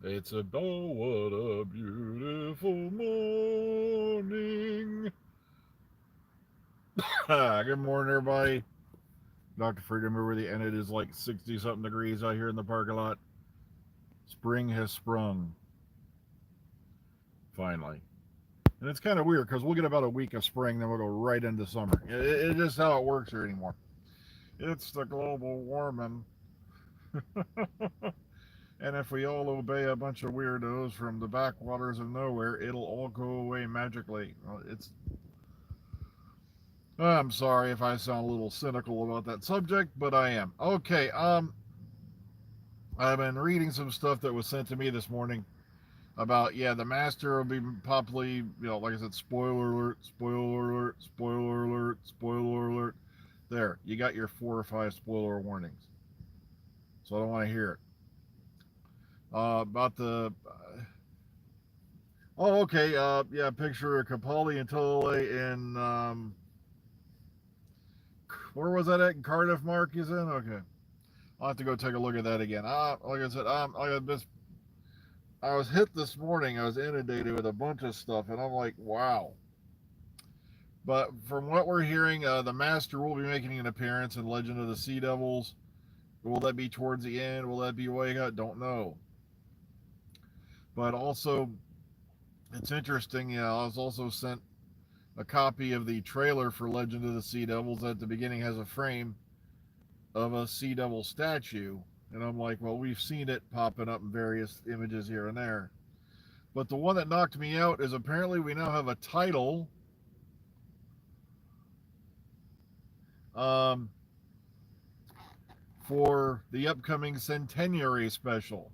It's a oh, what a beautiful morning. Good morning, everybody. Dr. Freedom over the end. It is like 60 something degrees out here in the parking lot. Spring has sprung, finally. And it's kind of weird because we'll get about a week of spring, then we'll go right into summer. It's just how it works here anymore. It's the global warming. And if we all obey a bunch of weirdos from the backwaters of nowhere, it'll all go away magically. I'm sorry if I sound a little cynical about that subject, but I am. Okay, I've been reading some stuff that was sent to me this morning about, the master will be probably, like I said, spoiler alert, spoiler alert, spoiler alert, spoiler alert. There, you got your 4 or 5 spoiler warnings. So I don't want to hear it. About the oh, okay. Picture of Capaldi and Tole in where was that at? In Cardiff, Mark, you said? Okay. I'll have to go take a look at that again. Like I said, I was hit this morning. I was inundated with a bunch of stuff, and I'm like, wow. But from what we're hearing, the Master will be making an appearance in Legend of the Sea Devils. Will that be towards the end? Will that be way out? Don't know. But also, it's interesting. I was also sent a copy of the trailer for Legend of the Sea Devils. At the beginning has a frame of a Sea Devil statue. And I'm like, well, we've seen it popping up in various images here and there. But the one that knocked me out is apparently we now have a title um, for the upcoming Centenary special.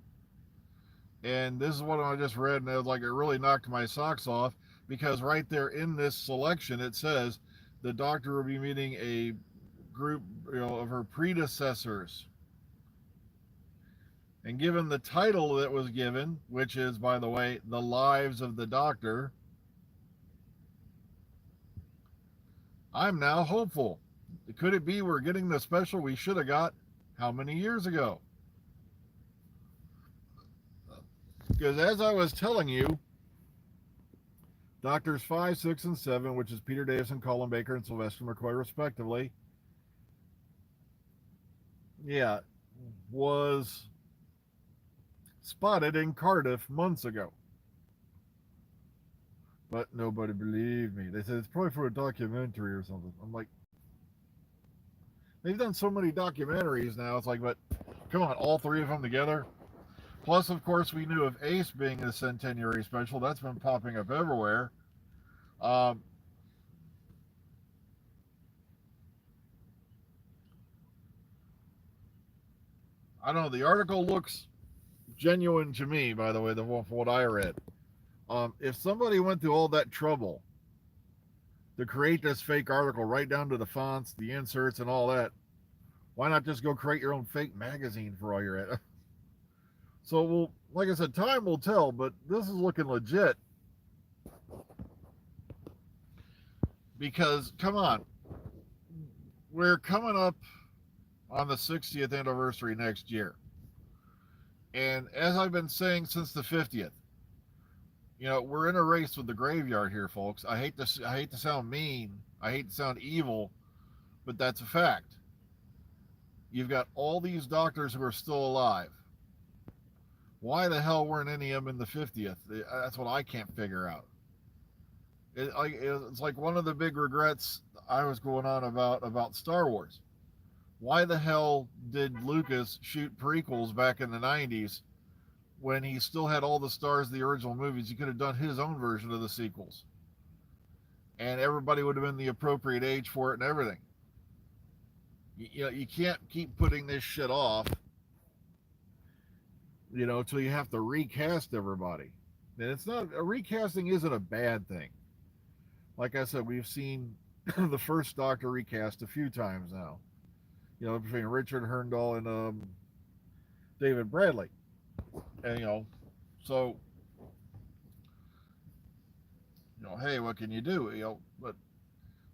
And this is what I just read, and it was like it really knocked my socks off because right there in this selection it says the Doctor will be meeting a group, of her predecessors. And given the title that was given, which is, by the way, The Lives of the Doctor, I'm now hopeful. Could it be we're getting the special we should have got how many years ago? Because as I was telling you, Doctors 5, 6, and 7, which is Peter Davison, Colin Baker, and Sylvester McCoy, respectively, was spotted in Cardiff months ago. But nobody believed me. They said it's probably for a documentary or something. I'm like, they've done so many documentaries now. It's like, but come on, all 3 of them together. Plus, of course, we knew of Ace being a Centenary special. That's been popping up everywhere. I don't know. The article looks genuine to me, by the way, from what I read. If somebody went through all that trouble to create this fake article, right down to the fonts, the inserts, and all that, why not just go create your own fake magazine for all you're at? So, well, like I said, time will tell, but this is looking legit. Because, come on, we're coming up on the 60th anniversary next year. And as I've been saying since the 50th, we're in a race with the graveyard here, folks. I hate to sound mean. I hate to sound evil, but that's a fact. You've got all these doctors who are still alive. Why the hell weren't any of them in the 50th? That's what I can't figure out. It's like one of the big regrets I was going on about Star Wars. Why the hell did Lucas shoot prequels back in the 90s when he still had all the stars of the original movies? He could have done his own version of the sequels. And everybody would have been the appropriate age for it and everything. You can't keep putting this shit off, till you have to recast everybody. And it's not, a recasting isn't a bad thing. Like I said, we've seen the first Doctor recast a few times now. Between Richard Herndal and David Bradley. And, so, hey, what can you do? But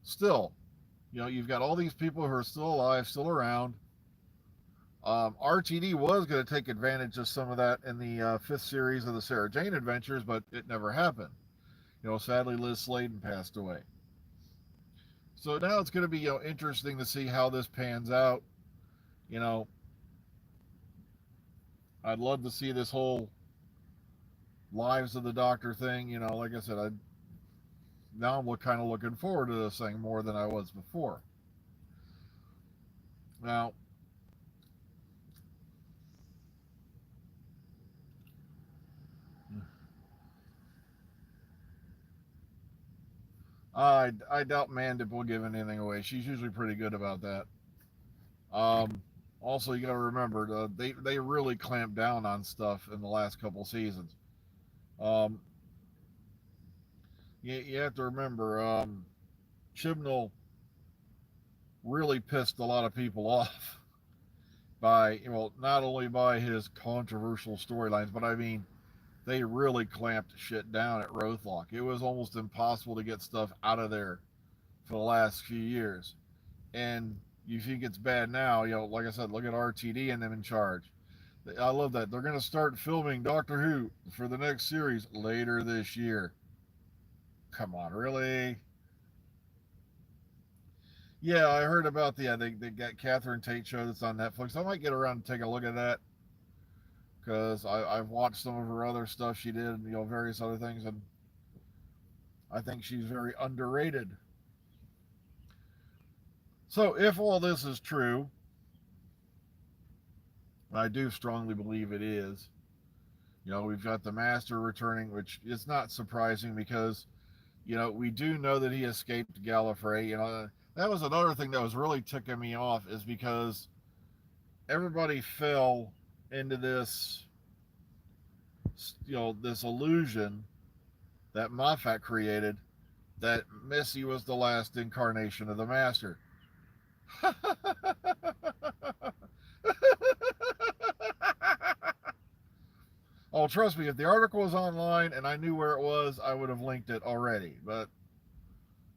still, you've got all these people who are still alive, still around. RTD was going to take advantage of some of that in the fifth series of the Sarah Jane Adventures, but it never happened. Sadly, Liz Sladen passed away. So now it's going to be interesting to see how this pans out. You know, I'd love to see this whole Lives of the Doctor thing. Like I said, now I'm kind of looking forward to this thing more than I was before. Now, I doubt Mandip will give anything away. She's usually pretty good about that. Um, Also, you got to remember they really clamped down on stuff in the last couple seasons. Um, you have to remember Chibnall really pissed a lot of people off by not only by his controversial storylines, but I mean they really clamped shit down at Rothlock. It was almost impossible to get stuff out of there for the last few years. And you think it's bad now, like I said, look at RTD and them in charge. I love that. They're going to start filming Doctor Who for the next series later this year. Come on, really? Yeah, I heard about they got Catherine Tate show that's on Netflix. I might get around to take a look at that because I've watched some of her other stuff she did, various other things, and I think she's very underrated. So, if all this is true, I do strongly believe it is. We've got the Master returning, which is not surprising because, we do know that he escaped Gallifrey. That was another thing that was really ticking me off is because everybody fell into this illusion that Moffat created that Missy was the last incarnation of the Master. Oh, trust me, if the article was online and I knew where it was, I would have linked it already.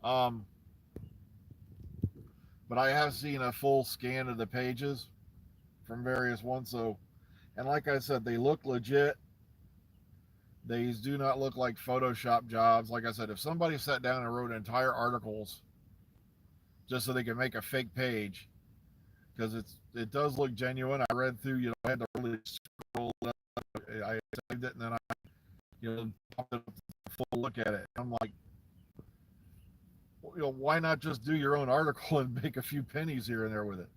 Um, but I have seen a full scan of the pages from various ones. So, and like I said, they look legit. These do not look like Photoshop jobs. Like I said, if somebody sat down and wrote entire articles just so they could make a fake page, because it does look genuine. I read through, I had to really scroll up. I saved it and then I, popped it up to full look at it. I'm like, why not just do your own article and make a few pennies here and there with it?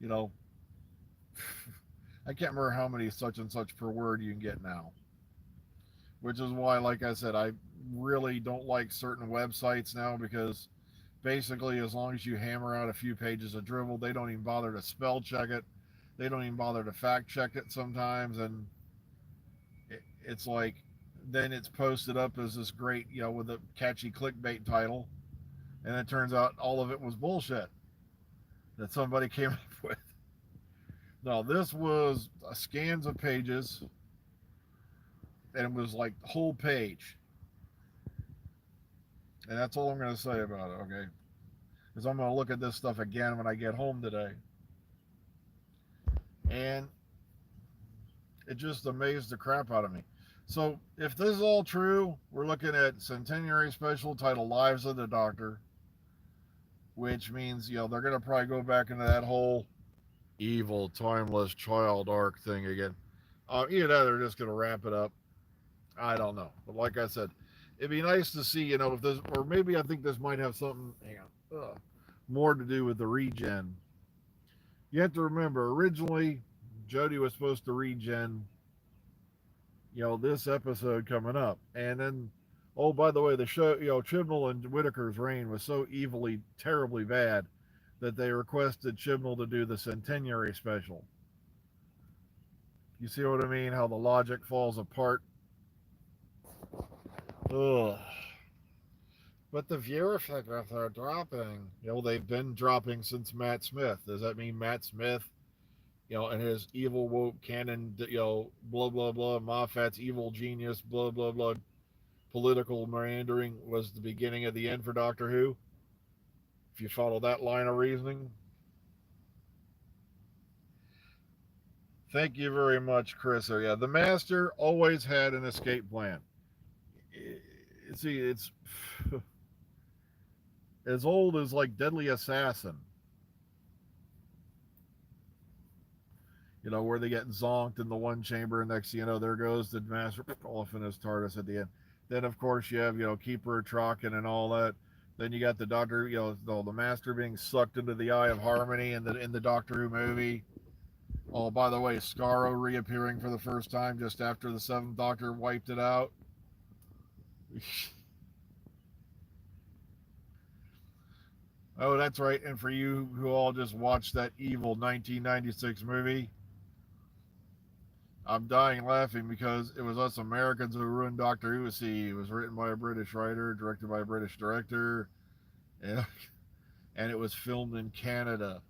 You know, I can't remember how many such and such per word you can get now. Which is why, like I said, I really don't like certain websites now because basically, as long as you hammer out a few pages of dribble, they don't even bother to spell check it. They don't even bother to fact check it sometimes. And it's like, then it's posted up as this great, with a catchy clickbait title. And it turns out all of it was bullshit that somebody came up with. No, this was scans of pages, and it was like the whole page. And that's all I'm going to say about it, okay? Because I'm going to look at this stuff again when I get home today. And it just amazed the crap out of me. So, if this is all true, we're looking at Centenary special titled Lives of the Doctor, which means, they're going to probably go back into that whole evil, timeless child arc thing again. Either that, they're just going to wrap it up. I don't know. But like I said, it'd be nice to see, if this, or maybe I think this might have something, more to do with the regen. You have to remember, originally, Jodie was supposed to regen, this episode coming up. And then, oh, by the way, the show, Chibnall and Whittaker's reign was so evilly, terribly bad that they requested Chibnall to do the Centenary special. You see what I mean? How the logic falls apart. Ugh. But the viewer figures are dropping. They've been dropping since Matt Smith. Does that mean Matt Smith, and his evil woke canon, blah, blah, blah, Moffat's evil genius, blah, blah, blah, political meandering was the beginning of the end for Doctor Who? If you follow that line of reasoning. Thank you very much, Chris. So, yeah, the Master always had an escape plan. See, it's as old as like Deadly Assassin. You know, where they get zonked in the one chamber, and next thing you know, there goes the Master off in his TARDIS at the end. Then, of course, you have, Keeper Trocken and all that. Then you got the Doctor, the Master being sucked into the Eye of Harmony in the Doctor Who movie. Oh, by the way, Scarrow reappearing for the first time just after the Seventh Doctor wiped it out. Oh, that's right. And for you who all just watched that evil 1996 movie, I'm dying laughing because it was us Americans who ruined Doctor Who. See, it was written by a British writer, directed by a British director, and, and it was filmed in Canada.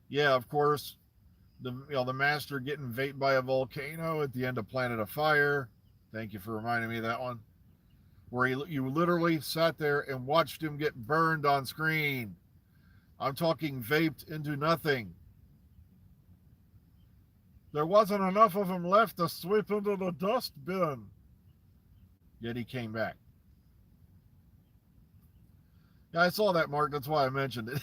Yeah, of course, the Master getting vaped by a volcano at the end of Planet of Fire. Thank you for reminding me of that one. Where you literally sat there and watched him get burned on screen. I'm talking vaped into nothing. There wasn't enough of him left to sweep into the dustbin. Yet he came back. Yeah, I saw that, Mark. That's why I mentioned it.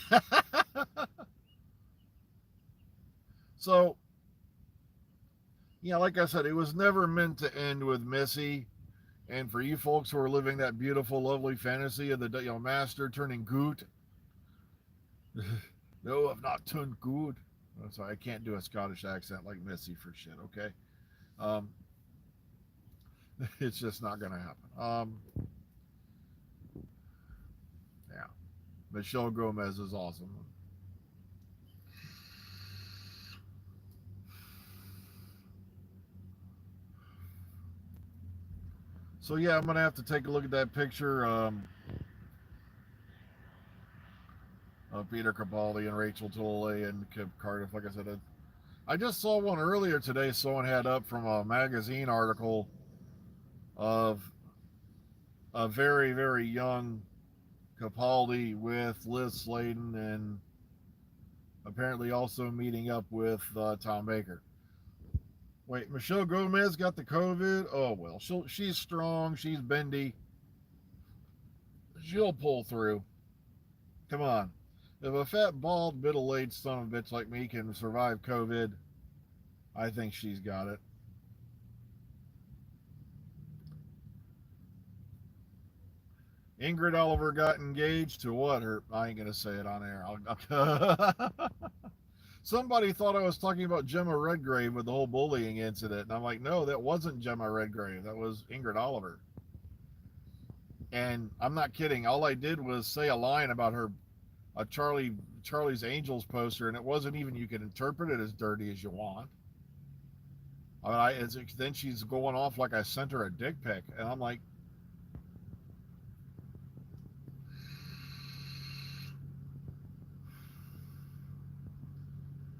So, yeah, like I said, it was never meant to end with Missy. And for you folks who are living that beautiful, lovely fantasy of the Master turning good, no, I've not turned good. I'm sorry, I can't do a Scottish accent like Missy for shit. Okay, um, it's just not gonna happen. Yeah, Michelle Gomez is awesome. So yeah, I'm gonna have to take a look at that picture of Peter Capaldi and Rachel Tolle and Kip Cardiff. Like I said, I just saw one earlier today. Someone had up from a magazine article of a very, very young Capaldi with Liz Sladen and apparently also meeting up with Tom Baker. Wait, Michelle Gomez got the COVID? Oh, well, she's strong. She's bendy. She'll pull through. Come on. If a fat, bald, middle-aged son of a bitch like me can survive COVID, I think she's got it. Ingrid Oliver got engaged to what? I ain't gonna say it on air. Somebody thought I was talking about Gemma Redgrave with the whole bullying incident, and I'm like, no, that wasn't Gemma Redgrave. That was Ingrid Oliver. And I'm not kidding. All I did was say a line about her, a Charlie's Angels poster, and it wasn't even. You can interpret it as dirty as you want. Then she's going off like I sent her a dick pic, and I'm like,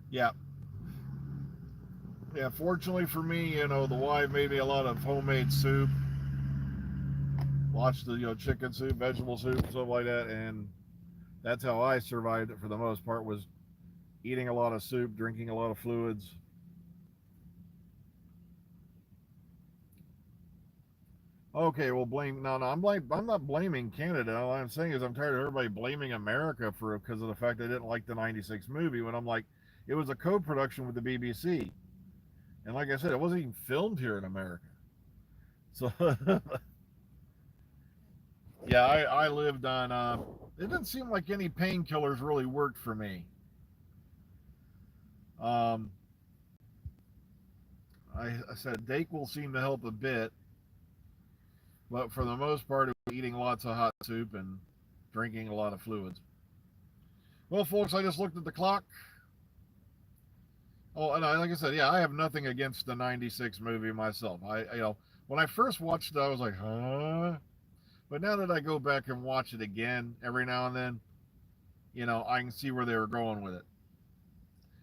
yeah, yeah. Fortunately for me, the wife made me a lot of homemade soup. Watched the chicken soup, vegetable soup, stuff like that, and that's how I survived it for the most part. Was eating a lot of soup, drinking a lot of fluids. Okay, well, blame. No, no, I'm not blaming Canada. All I'm saying is I'm tired of everybody blaming America for because of the fact they didn't like the '96 movie. When I'm like, it was a co-production with the BBC, and like I said, it wasn't even filmed here in America. So, yeah, I lived on. It didn't seem like any painkillers really worked for me. Um, I said Dayquil seemed to help a bit, but for the most part, it was eating lots of hot soup and drinking a lot of fluids. Well, folks, I just looked at the clock. Oh, and like I said, yeah, I have nothing against the '96 movie myself. When I first watched it, I was like, huh? But now that I go back and watch it again every now and then, I can see where they were going with it.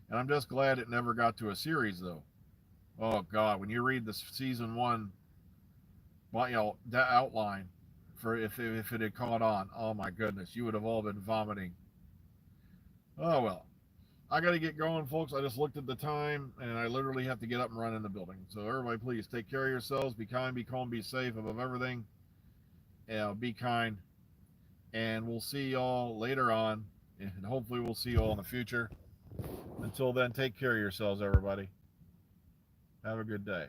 And I'm just glad it never got to a series, though. Oh God, when you read the season one, that outline for if it had caught on, oh my goodness, you would have all been vomiting. Oh well. I got to get going, folks. I just looked at the time, and I literally have to get up and run in the building. So everybody, please take care of yourselves. Be kind, be calm, be safe. Above everything, be kind. And we'll see y'all later on, and hopefully we'll see y'all in the future. Until then, take care of yourselves, everybody. Have a good day.